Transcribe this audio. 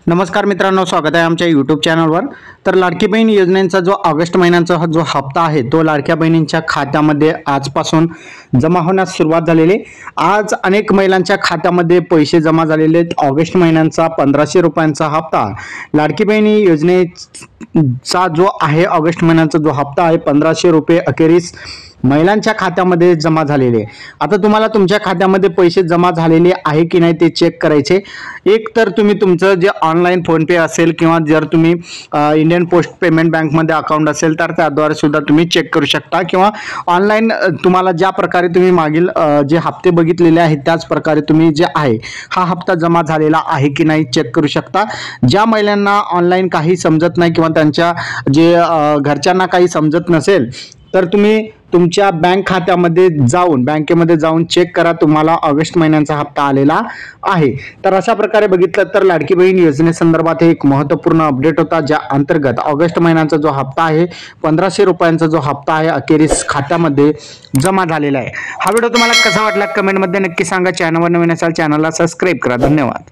नमस्कार मित्रांनो, स्वागत आहे आमच्या यूट्यूब चॅनलवर। तर लाडकी बहीण योजनेचा जो ऑगस्ट महिन्याचा जो हप्ता आहे तो लाडक्या बहिणींच्या खात्यामध्ये आजपासून जमा होण्यास सुरुवात झालेली। आज अनेक महिलांच्या खात्यामध्ये पैसे जमा झालेले आहेत। ऑगस्ट महिन्याचा 1500 रुपयांचा हप्ता लाडकी बहिणी योजनेचा जो आहे ऑगस्ट महिन्याचा जो हप्ता आहे 1500 रुपये अखेरीस महिलांच्या खात्यामध्ये जमा झालेले। आता तुम्हाला तुमच्या खात्यामध्ये पैसे जमा झालेले आहे की नाही ते चेक करायचे। एक तर तुम्ही तुमचं जे ऑनलाईन फोन पे असेल किंवा जर तुम्ही इंडियन पोस्ट पेमेंट बँक मध्ये अकाउंट असेल तर त्याद्वारे सुद्धा तुम्ही चेक करू शकता, किंवा ऑनलाईन तुम्हाला ज्या प्रकारे तुम्ही मागील जे हप्ते बघितलेले आहेत त्याच प्रकारे तुम्ही जे आहे हा हप्ता जमा झालेला आहे की नाही चेक करू शकता। ज्या महिलांना ऑनलाईन काही समजत नाही किंवा त्यांच्या जे घरच्यांना काही समजत नसेल तर तुम्ही तुमच्या बँक खात्यामध्ये जाऊन बँकेमध्ये जाऊन चेक करा, तुम्हाला ऑगस्ट महिन्याचा हप्ता आलेला आहे। तर अशा प्रकारे बघितलं तर लाडकी बहीण योजनेसंदर्भात एक महत्त्वपूर्ण अपडेट होता, ज्या अंतर्गत ऑगस्ट महिन्याचा जो हप्ता आहे 1500 रुपयांचा जो हप्ता आहे अखेरीस खात्यामध्ये जमा झालेला आहे। हा व्हिडिओ तुम्हाला कसा वाटला कमेंटमध्ये नक्की सांगा। चॅनलवर नवीन असाल चॅनलला सबस्क्राईब करा। धन्यवाद।